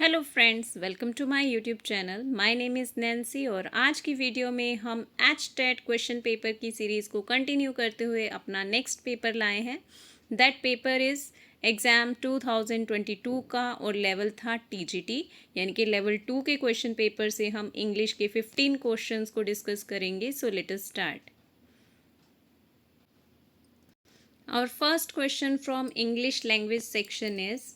Hello friends, welcome to my YouTube channel. My name is Nancy और आज की video में हम एचटेट क्वेश्चन पेपर की सीरीज़ को कंटिन्यू करते हुए अपना नेक्स्ट पेपर लाए हैं। दैट पेपर इज़ एग्ज़ाम 2022 का और लेवल था टीजीटी, यानी कि लेवल 2 के क्वेश्चन पेपर से हम इंग्लिश के 15 क्वेश्चंस को डिस्कस करेंगे। So let us start. Our first question from English language section is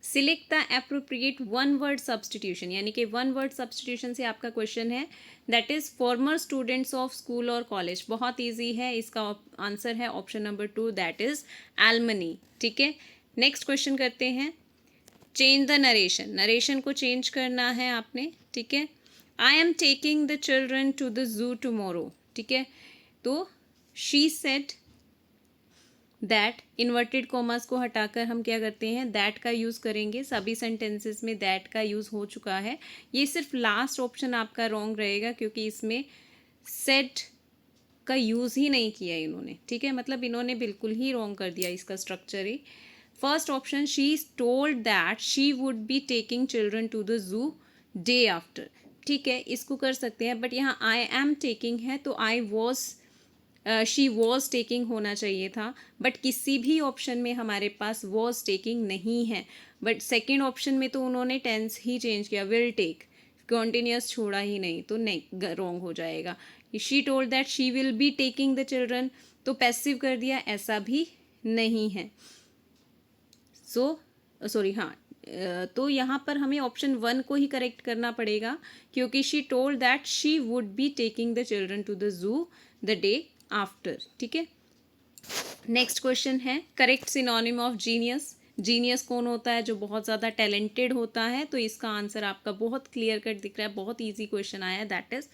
select the appropriate one word substitution, यानी कि वन वर्ड सब्सटीट्यूशन से आपका क्वेश्चन है। That is former students of school और college. बहुत easy है, इसका आंसर है option number 2, that is alumni. ठीक है, नेक्स्ट क्वेश्चन करते हैं। चेंज द नरेशन, नरेशन को चेंज करना है आपने। ठीक है, I am taking the children to the zoo tomorrow. ठीक है, तो she said that, inverted commas को हटाकर हम क्या करते हैं, दैट का यूज़ करेंगे। सभी सेंटेंसेस में दैट का यूज़ हो चुका है। ये सिर्फ लास्ट ऑप्शन आपका रॉन्ग रहेगा क्योंकि इसमें सेड का यूज़ ही नहीं किया इन्होंने। ठीक है, मतलब इन्होंने बिल्कुल ही रॉन्ग कर दिया इसका स्ट्रक्चर ही। First option, she told that she would be taking children to the zoo day after. ठीक है, इसको कर सकते हैं, बट यहाँ आई एम टेकिंग है तो I was she was taking होना चाहिए था, बट किसी भी ऑप्शन में हमारे पास वॉज टेकिंग नहीं है। बट सेकेंड ऑप्शन में तो उन्होंने टेंस ही चेंज किया, विल टेक, कॉन्टिन्यूस छोड़ा ही नहीं, तो नहीं, रॉन्ग हो जाएगा। She told that she will be taking the children, तो पैसिव कर दिया, ऐसा भी नहीं है। तो यहाँ पर हमें ऑप्शन 1 को ही करेक्ट करना पड़ेगा क्योंकि she told that she would be taking the children to the zoo the day after. ठीक है, नेक्स्ट क्वेश्चन है correct synonym of genius. Genius कौन होता है, जो बहुत ज़्यादा टैलेंटेड होता है, तो इसका आंसर आपका बहुत क्लियर कट दिख रहा है, बहुत इजी क्वेश्चन आया है। दैट इज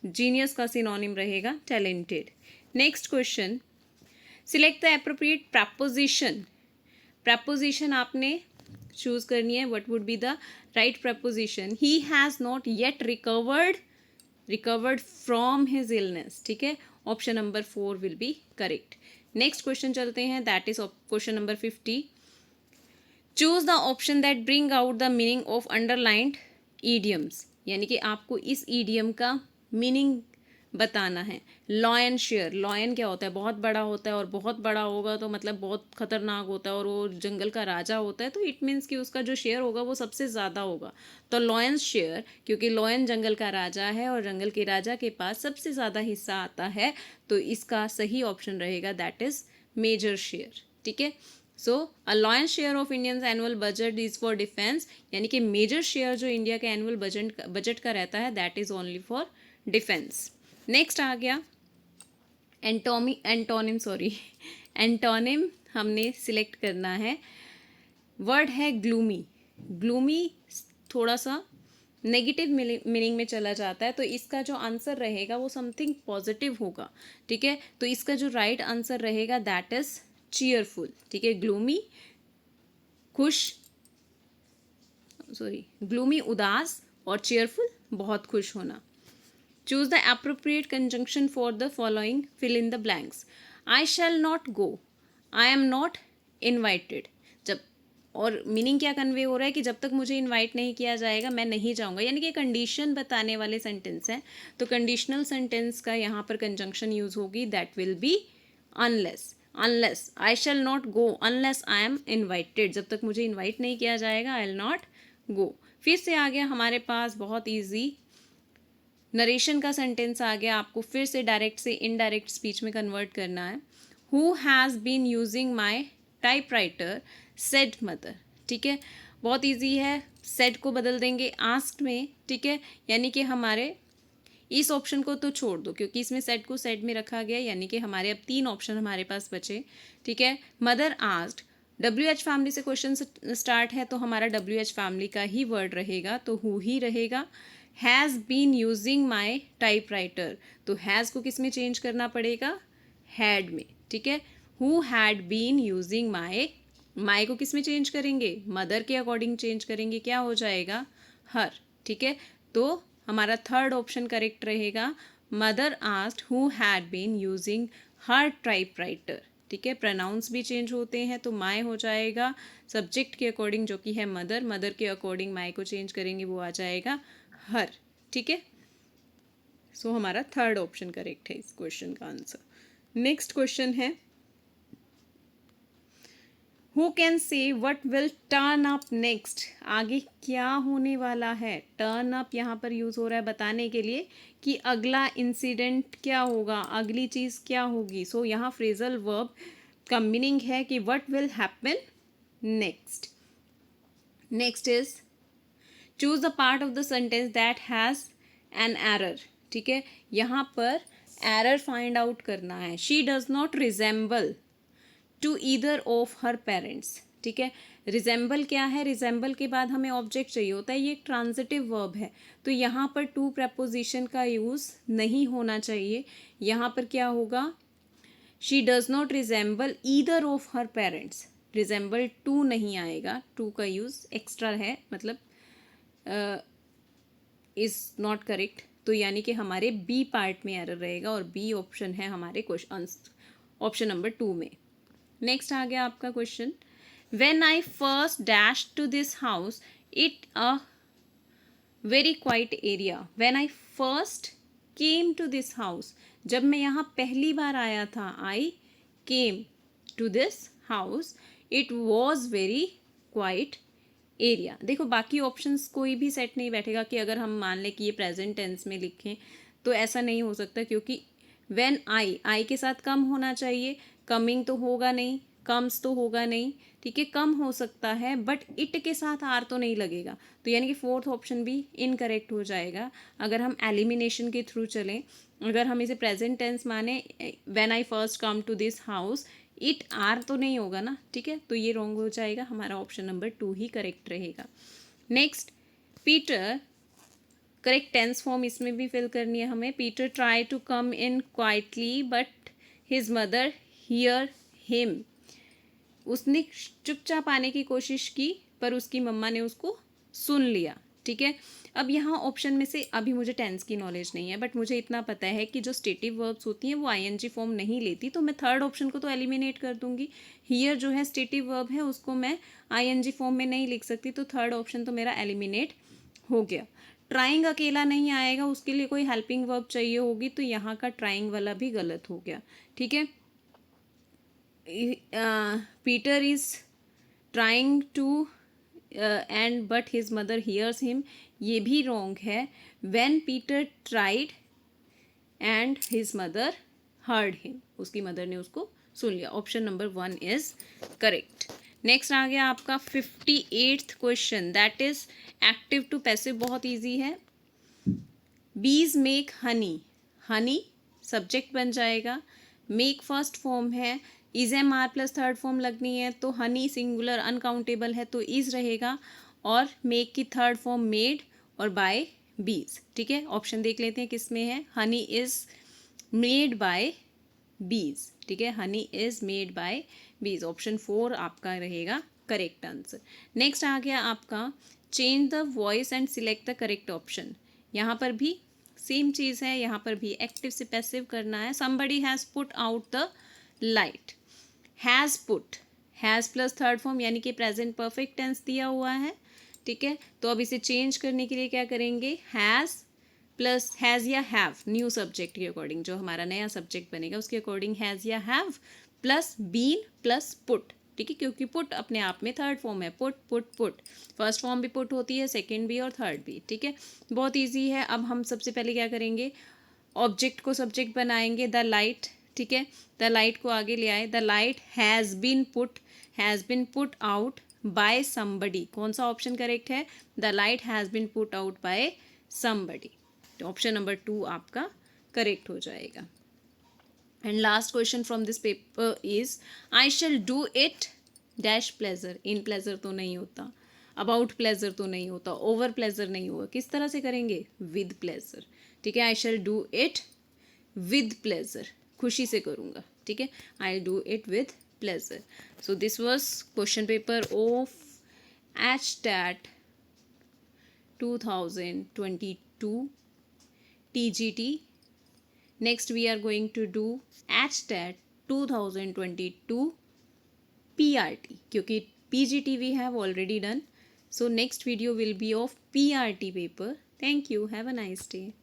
जीनियस का सिनोनिम रहेगा talented. Next question, select the appropriate preposition. Preposition आपने चूज करनी है, what would be the right preposition. He has not yet recovered from his illness. ठीक है, option number 4 will be correct. Next question चलते हैं, that is question number 50। Choose the option that bring out the meaning of underlined idioms, यानी कि आपको इस idiom का meaning बताना है। लॉयन शेयर, लॉयन क्या होता है, बहुत बड़ा होता है, और बहुत बड़ा होगा तो मतलब बहुत खतरनाक होता है और वो जंगल का राजा होता है, तो इट मीन्स कि उसका जो शेयर होगा वो सबसे ज़्यादा होगा। तो लॉयन शेयर, क्योंकि लॉयन जंगल का राजा है और जंगल के राजा के पास सबसे ज़्यादा हिस्सा आता है, तो इसका सही ऑप्शन रहेगा दैट इज़ मेजर शेयर। ठीक है, so a lion share of Indians annual budget is for defence, यानी कि मेजर शेयर जो इंडिया के एनुअल बजट का रहता है that is only for defence. Next आ गया एंटोनिम हमने सिलेक्ट करना है। वर्ड है ग्लूमी। ग्लूमी थोड़ा सा नेगेटिव मीनिंग में चला जाता है, तो इसका जो आंसर रहेगा वो समथिंग पॉजिटिव होगा। ठीक है, तो इसका जो राइट आंसर रहेगा दैट इज चीयरफुल। ठीक है, ग्लूमी उदास और चीयरफुल बहुत खुश होना। Choose the appropriate conjunction for the following. Fill in the blanks. I shall not go. I am not invited. जब, और मीनिंग क्या कन्वे हो रहा है कि जब तक मुझे इनवाइट नहीं किया जाएगा मैं नहीं जाऊंगा, यानी कि कंडीशन बताने वाले सेंटेंस हैं, तो कंडीशनल सेंटेंस का यहाँ पर कंजंक्शन यूज होगी, that will be unless I shall not go unless I am invited, जब तक मुझे इन्वाइट नहीं किया जाएगा आई विल नॉट गो। फिर से आ गया हमारे पास बहुत ईजी नरेशन का सेंटेंस आ गया, आपको फिर से डायरेक्ट से इनडायरेक्ट स्पीच में कन्वर्ट करना है। Who has been using my typewriter said mother. ठीक है, बहुत इजी है, सेड को बदल देंगे आस्क्ड में। ठीक है, यानी कि हमारे इस ऑप्शन को तो छोड़ दो क्योंकि इसमें सेड को सेड में रखा गया, यानी कि हमारे अब 3 ऑप्शन हमारे पास बचे। ठीक है, मदर आस्क्ड, WH फैमिली से क्वेश्चन स्टार्ट है तो हमारा WH फैमिली का ही वर्ड रहेगा, तो हु ही रहेगा। Has been using my typewriter, तो हैज़ को किस में चेंज करना पड़ेगा, हैड में। ठीक है, who had been using my को किस में चेंज करेंगे, मदर के अकॉर्डिंग चेंज करेंगे, क्या हो जाएगा, हर। ठीक है, तो हमारा थर्ड ऑप्शन करेक्ट रहेगा, mother asked who had been using her typewriter. ठीक है। प्रोनाउंस भी चेंज होते हैं, तो माय हो जाएगा सब्जेक्ट के अकॉर्डिंग जो कि है मदर, मदर के अकॉर्डिंग माय को चेंज करेंगे, वो आ जाएगा हर, ठीक है। सो हमारा थर्ड ऑप्शन करेक्ट है इस क्वेश्चन का आंसर। नेक्स्ट क्वेश्चन है, who can say what will turn up next, आगे क्या होने वाला है। टर्न अप यहाँ पर यूज हो रहा है बताने के लिए कि अगला इंसिडेंट क्या होगा, अगली चीज क्या होगी। सो यहाँ फ्रेजल वर्ब का मीनिंग है कि what will happen next. Next is choose the part of the sentence that has an error, ठीक है। यहाँ पर एरर फाइंड आउट करना है। She does not resemble to either of her parents, ठीक है। रिजेंबल क्या है, रिजेंबल के बाद हमें ऑब्जेक्ट चाहिए होता है, ये एक ट्रांजिटिव वर्ब है, तो यहाँ पर टू प्रपोजिशन का यूज नहीं होना चाहिए। यहाँ पर क्या होगा, she does not resemble either of her parents, resemble to नहीं आएगा, टू का यूज एक्स्ट्रा है, मतलब इज नॉट करेक्ट। तो यानी कि हमारे बी पार्ट में एरर रहेगा और बी ऑप्शन है हमारे क्वेश्चन ऑप्शन नंबर 2 में। नेक्स्ट आ गया आपका question, when I first dash to this house it a very quite area, when I first came to this house, जब मैं यहाँ पहली बार आया था, I came to this house it was very quite area. देखो बाकी ऑप्शंस कोई भी सेट नहीं बैठेगा कि अगर हम मान लें कि ये प्रेजेंट टेंस में लिखें तो ऐसा नहीं हो सकता, क्योंकि व्हेन आई के साथ कम होना चाहिए, कमिंग तो होगा नहीं, कम्स तो होगा नहीं, ठीक है। कम हो सकता है बट इट के साथ आर तो नहीं लगेगा, तो यानी कि फोर्थ ऑप्शन भी इनकरेक्ट हो जाएगा अगर हम एलिमिनेशन के थ्रू चलें। अगर हम इसे प्रेजेंट टेंस माने, when I first come to this house, it are तो नहीं होगा ना, ठीक है, तो ये रॉन्ग हो जाएगा, हमारा ऑप्शन नंबर 2 ही करेक्ट रहेगा। Next, Peter, correct tense form इसमें भी फिल करनी है हमें। Peter try to come in quietly but his mother hear him, उसने चुपचाप आने की कोशिश की पर उसकी मम्मा ने उसको सुन लिया, ठीक है। अब यहाँ ऑप्शन में से अभी मुझे टेंस की नॉलेज नहीं है, बट मुझे इतना पता है कि जो स्टेटिव वर्ब्स होती हैं वो आईएनजी फॉर्म नहीं लेती, तो मैं थर्ड ऑप्शन को तो एलिमिनेट कर दूंगी। हियर जो है स्टेटिव वर्ब है, उसको मैं आईएनजी फॉर्म में नहीं लिख सकती, तो थर्ड ऑप्शन तो मेरा एलिमिनेट हो गया। ट्राइंग अकेला नहीं आएगा, उसके लिए कोई हेल्पिंग वर्ब चाहिए होगी, तो यहाँ का ट्राइंग वाला भी गलत हो गया, ठीक है। Peter is trying to end but his mother hears him, ये भी रॉन्ग है। When Peter tried and his mother heard him, उसकी मदर ने उसको सुन लिया। Option number 1 is correct. Next आ गया आपका 58th question, that is active to passive, बहुत ईजी है। Bees make honey, honey subject बन जाएगा, मेक फर्स्ट फॉर्म है, is am are plus third form लगनी है, तो हनी सिंगुलर अनकाउंटेबल है तो इज रहेगा, और मेक की थर्ड फॉर्म मेड और बाय बीज, ठीक है। ऑप्शन देख लेते हैं किस में है, हनी इज मेड बाय बीज, ठीक है, हनी इज मेड बाय बीज, ऑप्शन 4 आपका रहेगा करेक्ट आंसर। नेक्स्ट आ गया आपका change the voice and select the correct option, यहाँ पर भी सेम चीज़ है, यहाँ पर भी एक्टिव से पैसिव करना है। somebody has put out the light, has put, has plus third form यानी कि प्रेजेंट परफेक्ट टेंस दिया हुआ है, ठीक है। तो अब इसे चेंज करने के लिए क्या करेंगे, हैज़ प्लस हैज़ या हैव, न्यू सब्जेक्ट के अकॉर्डिंग जो हमारा नया सब्जेक्ट बनेगा उसके अकॉर्डिंग हैज़ या have plus been plus put, ठीक है, क्योंकि पुट अपने आप में थर्ड फॉर्म है, put put put, first form भी पुट होती है, सेकंड भी और थर्ड भी, ठीक है। बहुत इजी है। अब हम सबसे पहले क्या करेंगे, ऑब्जेक्ट को सब्जेक्ट बनाएंगे, द लाइट, ठीक है, द लाइट को आगे ले आए, the light has been put out by somebody, कौन सा ऑप्शन करेक्ट है, the light has been put out by somebody, option number 2 आपका करेक्ट हो जाएगा। And last question from this paper is I shall do it dash pleasure, in pleasure तो नहीं होता, about pleasure तो नहीं होता, ओवर प्लेजर नहीं होगा, किस तरह से करेंगे, विद प्लेजर, ठीक है। आई shall do it with pleasure, खुशी से करूँगा, ठीक है, I do it with pleasure. So this was question paper of HTAT 2022 TGT. Next we are going to do HTAT 2022 PRT, क्योंकि PGT we have already done. So next video will be of PRT paper. Thank you. Have a nice day.